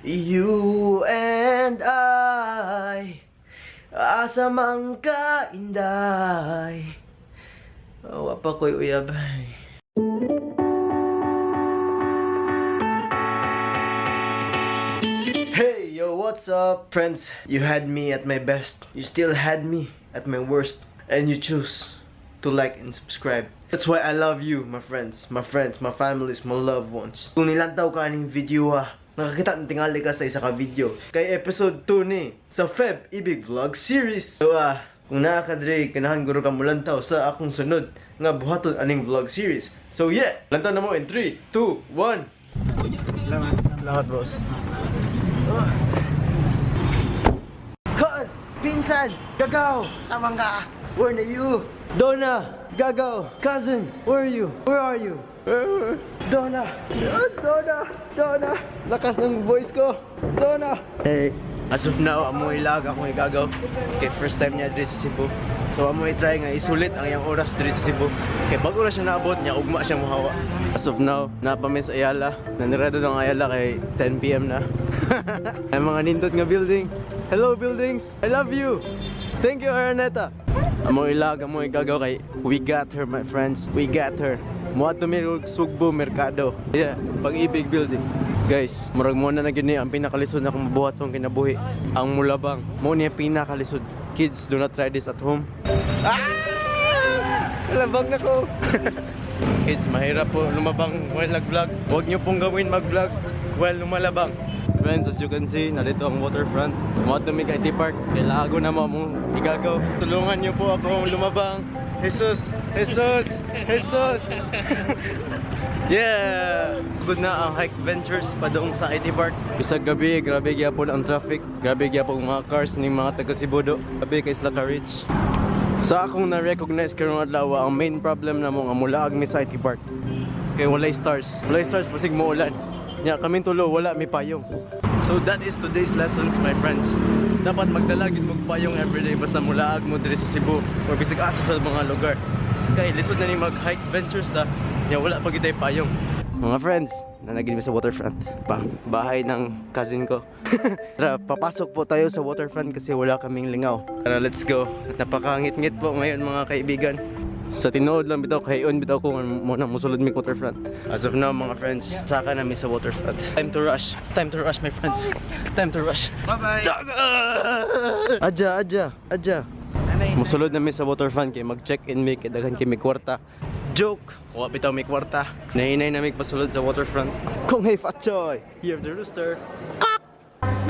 You and I, asa man ka inday. Wa pa ko'y uyabay. Hey, yo, what's up, friends? You had me at my best. You still had me at my worst. And you choose to like and subscribe. That's why I love you, my friends, my families, my loved ones. Kung nilantaw ka aning video ha, nakakita ng tingali ka sa isa ka video. Kay episode 2 ni sa FEB-IBIG vlog series. So kung nakakadre, kanahan guro ka mulantaw sa akong sunod nga buhaton aning vlog series. So yeah, lantaw na mo in 3, 2, 1. Salamat boss. Cuz, pinsan, gagaw, samang ka. Where are you? Donna, gagaw, cousin, where are you? Where are you? Donna, Donna, lakas ng voice ko. Donna. Hey, as of now, amo ilag akong igagaw. Okay, first time niya diri sa Cebu. So amo i-try nga isulit ang iyang oras diri sa Cebu. Okay, bago na siya naabot niya, ugma siyang muhawa. As of now, napamiss Ayala. Nanirado ng Ayala kay 10 PM na. Ay mga nindot nga building. Hello buildings, I love you. Thank you Araneta. Amo ilag, amo igagaw kay we got her my friends. We got her. Muad to mirog Sugbo Merkado. Yeah, FEB-IBIG building. Guys, murag mo na gini ang pinakalisod na kung mabuhat sa akong kinabuhi. Ang mulabang, mo niya pinakalisod. Kids, do not try this at home. Labang na ko. Kids, mahirap po lumabang while nag-vlog. Huwag nyo pong gawin mag-vlog while lumalabang. Friends, as you can see, narito ang waterfront. Muad to mig IT Park. Kailago na mo mong igagaw. Tulungan nyo po akong lumabang. Jesus! Jesus! Jesus! Yeah! Good na ang hike ventures padong sa IT Park. Bisag gabi, grabe gyapon ang traffic. Grabe gyapon mga cars ning mga taga Cebudo. Grabe kay sila ka-rich. Sa akong na-recognize karong adlaw, ang main problem na mo nga mulaag mi sa IT Park. Kay walay stars. Walay stars pasig mo ulan. Nya kaming tulo wala mi payong. So that is today's lessons, my friends. Dapat magdala gid mo payong everyday basta mulaag mo diri sa Cebu or bisag asa sa mga lugar. Kay lisod na ni mag-hike ventures ta. Nya wala pa gid tay payong. Mga friends, nanagin mi sa waterfront. Bahay ng cousin ko. Tara, papasok po tayo sa waterfront kasi wala kaming lingaw. Tara, let's go. Napakangit-ngit po ngayon mga kaibigan. Sa tinood lang bitaw, kayon bitaw ko muna musulod mi waterfront. As of now mga friends, saka na mi sa waterfront. Time to rush. Time to rush my friends. Time to rush. Bye-bye. Adja. Musulod na mi sa waterfront kay mag-check-in mi kay daghan kay mi kwarta. Joke! Wa bitaw mi kwarta. Nainay na mi pasulod sa waterfront. Kung hey Fatchoy, hear the rooster.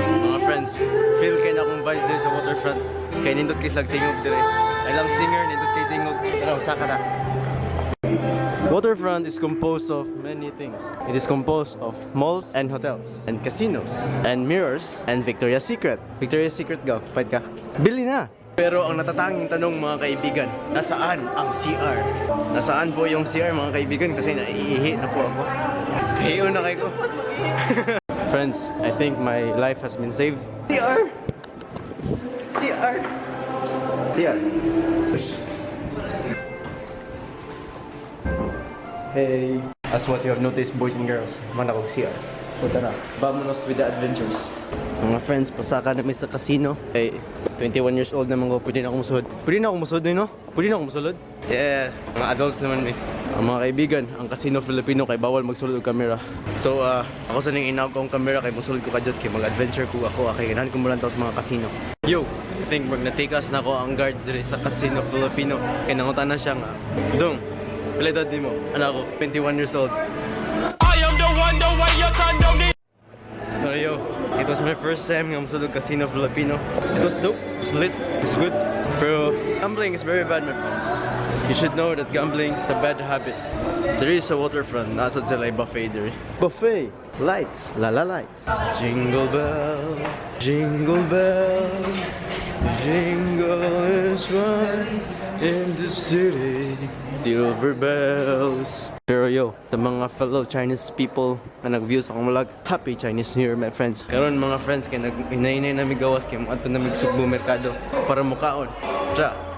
Mga friends, feel kay na akong vibes sa waterfront. Kay nindot kay slag tingog dire. I love singer, nindot kay tingog. Tara, saka na. Waterfront is composed of many things. It is composed of malls and hotels and casinos and mirrors and Victoria's Secret. Victoria's Secret go, fight ka. Bili na! Pero ang natatanging tanong mga kaibigan, nasaan ang CR? Nasaan po yung CR mga kaibigan kasi naiihi na po ako. Hiyo na kayo ko. Friends, I think my life has been saved. CR! CR! CR! Hey! As what you have noticed, boys and girls, man akong CR. So tara, vamonos with the adventures. Mga friends, pasaka namin sa casino. Hey, 21 years old naman ko, pwede na akong musulod. Pwede na akong musulod, no? Pwede na akong musulod? Yeah, mga adults naman mi. Ang mga kaibigan, ang Casino Filipino kay bawal magsulod og camera. So, ako sa ning inawag kong camera kay musulod ko kadyot kay mag-adventure ko ako. Kay ganahan ko mulantaw sa mga casino. Yo, I think mag-natikas na ako ang guard diri sa Casino Filipino. Kay nangutanan siya nga, Dong, pila edad mo? Anak ko, 21 years old. I am the one, the way your son don't need. Pero yo, it was my first time nga musulod Casino Filipino. It was dope, it was lit, it's good. Pero gambling is very bad, my friends. You should know that gambling is a bad habit. There is a waterfront, nasa sila ay buffet there. Buffet! Lights! Lala lights! Jingle bell, jingle bell, jingle is one in the city. Silver bells. Pero yo, sa mga fellow Chinese people na nag-view sa akong vlog, Happy Chinese New Year, my friends. Karon mga friends, kaya nag-inainay na mi gawas kaya mga ito na Sugbo Merkado para mukaon.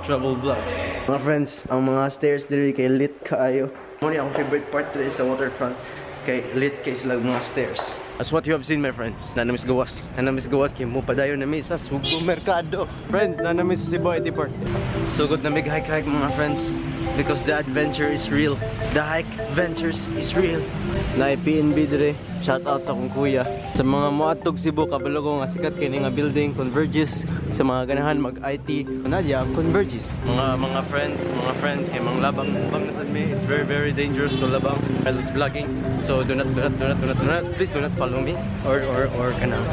Travel vlog. Mga friends, ang mga stairs diri kay lit kaayo. Mo ni akong favorite part diri sa waterfront kay lit kay sila mga stairs. As what you have seen, my friends, nanamis gawas. Nanamis gawas kay mo padayon na mi sa Sugo Mercado. Friends, nanamis sa Cebu IT Park. Sugod na mig hike mga friends because the adventure is real. The hike ventures is real. Na PNB dire. Shout out sa akong kuya. Sa mga moatog Cebu kabalo ko nga sikat kini nga building Converges. Sa mga ganahan mag IT Nadia Converges. Mga friends kay mga labang nasad me. It's very dangerous to labang while vlogging. So do not please do not follow me or kanang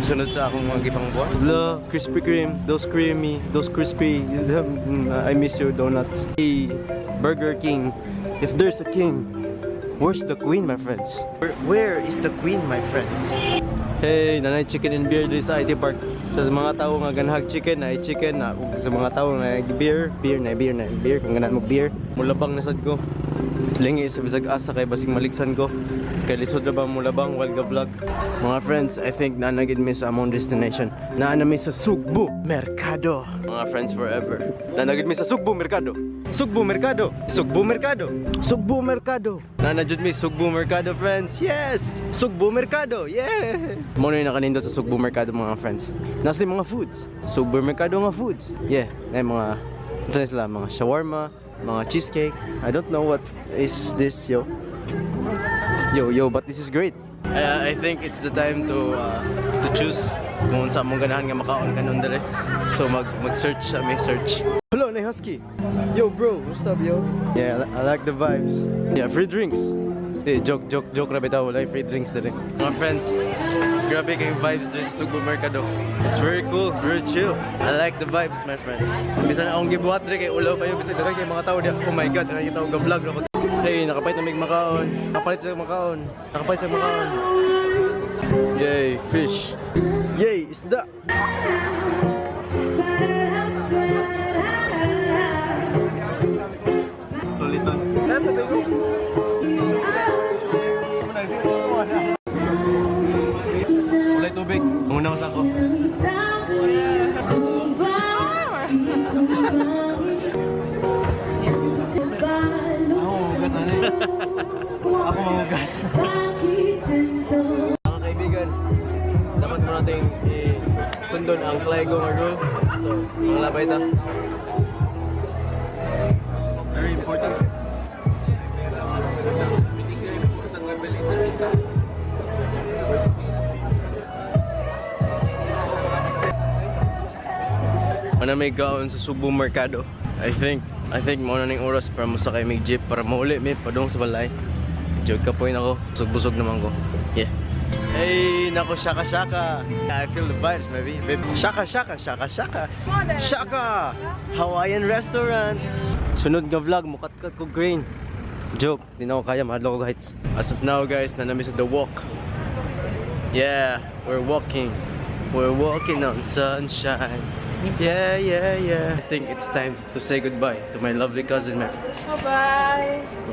sunod sa akong mga gipang buwan. Hello, Krispy Kreme, those crispy. I miss your donuts. Hey, Burger King. If there's a king, where's the queen, my friends? Where is the queen, my friends? Hey, nanay chicken and beer dito sa IT Park. Sa mga tao nga ganahag chicken, na chicken na sa mga tao nga beer. Kung ganahan mo beer, mulabang nasad ko. Lingi sa bisag asa kay basing maligsan ko. Kay lisod na ba mulabang while ga-vlog. Mga friends, I think nanagid mi sa among destination. Naana mi sa Sugo Mercado. Mga friends forever. Nanagid mi sa Sugo Mercado. Sugo Mercado. Nana jud mi Sugo Mercado, friends. Yes! Sugo Mercado. Yeah! Mo na nakanindot sa Sugo Mercado, mga friends. Nasa mga foods. Sugo Mercado nga foods. Yeah, ay mga sila mga shawarma, mga cheesecake. I don't know what is this, yo, but this is great. I think it's the time to choose kung saan mong ganahan nga makaon kanon dere. So mag-search may search. Hello, na husky. Yo bro, what's up yo? Yeah, I like the vibes. Yeah, free drinks. Eh, joke rabbit ako, like free drinks dere. Mga friends, grabe kayong vibes dere sa Sugo Mercado. It's very cool, very chill. I like the vibes, my friends. Bisan akong gibuhat dere kay ulaw pa yung bisan dere kay mga tao diya. Oh my god, nakita ko ga-vlog ako. Hey, nakapait na may makaon. Nakapalit sa makaon. Yay, fish. Yay, isda. Soliton. Ulay tubig. Muna mas ako. Ako mahugas. Mga kaibigan, dapat mo natin sundon ang Clygo nga rule. So, wala ba ito? Very important. Mana may gaon sa Sugo Mercado. I think mo na ning oras para mo sakay mig jeep para mauli mi padung sa balay. Jog ka point ako, busog naman ko. Yeah. Hey, nako shaka. I feel the vibes, baby. Shaka. Hawaiian restaurant. Sunod nga vlog mo kat ko grain. Joke, di na ako kaya mahadlo ko guys. As of now guys, nanami sa the walk. Yeah, we're walking on sunshine. Yeah. I think it's time to say goodbye to my lovely cousin, my friends.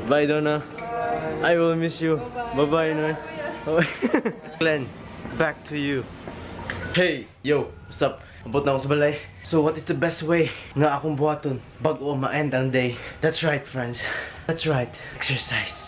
Bye, Donna. I will miss you. Bye, Noy. Glenn, back to you. Hey, yo, what's up? Abot na ako sa balay. So what is the best way nga akong buhaton bago ma-end ang day? That's right, friends. That's right. Exercise.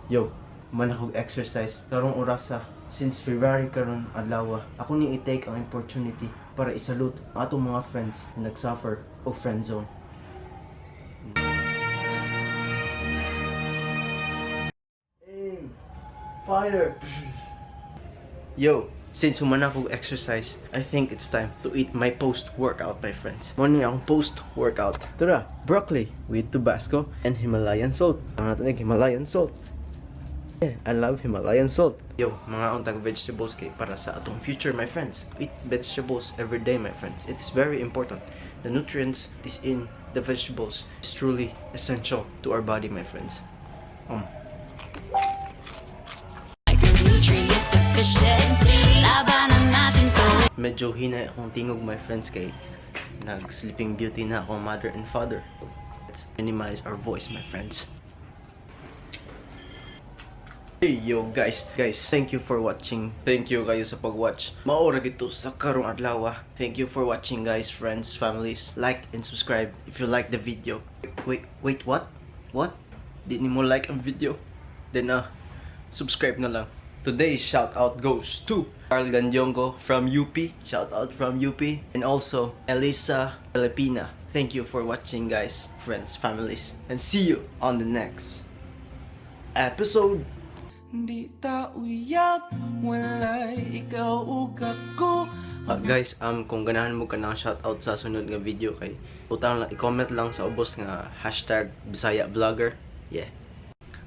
Yo, man akong exercise karong orasa since February karon adlaw. Ako ni i-take ang opportunity para isalute ang atong mga friends na nagsuffer o friend zone. Aim! Fire! Yo, since human akong exercise, I think it's time to eat my post-workout, my friends. Muna ang post-workout. Tara, broccoli with Tabasco and Himalayan salt. Ang natin Himalayan salt. Yeah, I love Himalayan salt. Yo, mga untang vegetables kay para sa atong future, my friends. Eat vegetables every day, my friends. It is very important. The nutrients is in the vegetables is truly essential to our body, my friends. Medyo hinay akong tingog, my friends, kay nag-sleeping beauty na akong mother and father. Let's minimize our voice, my friends. Hey yo guys, thank you for watching. Thank you kayo sa pag-watch. Maura gito sa karong adlaw. Thank you for watching, guys, friends, families. Like and subscribe if you like the video. Wait, what? What? Di mo like ang video? Then subscribe na lang. Today's shout out goes to Carl Gandyongo from UP. Shout out from UP. And also Elisa Filipina. Thank you for watching, guys, friends, families. And see you on the next episode. Di ta uyak, walay ikaw ug ako. Guys, kung ganahan mo ka ng shoutout sa sunod nga video, kay utang lang i-comment lang sa ubos nga hashtag Bisaya Vlogger. Yeah.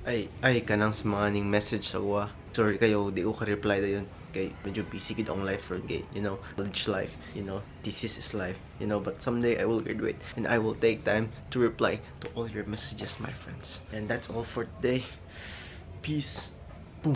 Ay kanang sa mga ning message sa uwa. Sorry kayo, di ko ka-reply na yun. Kay medyo busy gid ang life for gay, you know, college life, you know, thesis is life, you know, but someday I will graduate and I will take time to reply to all your messages, my friends. And that's all for today. Peace.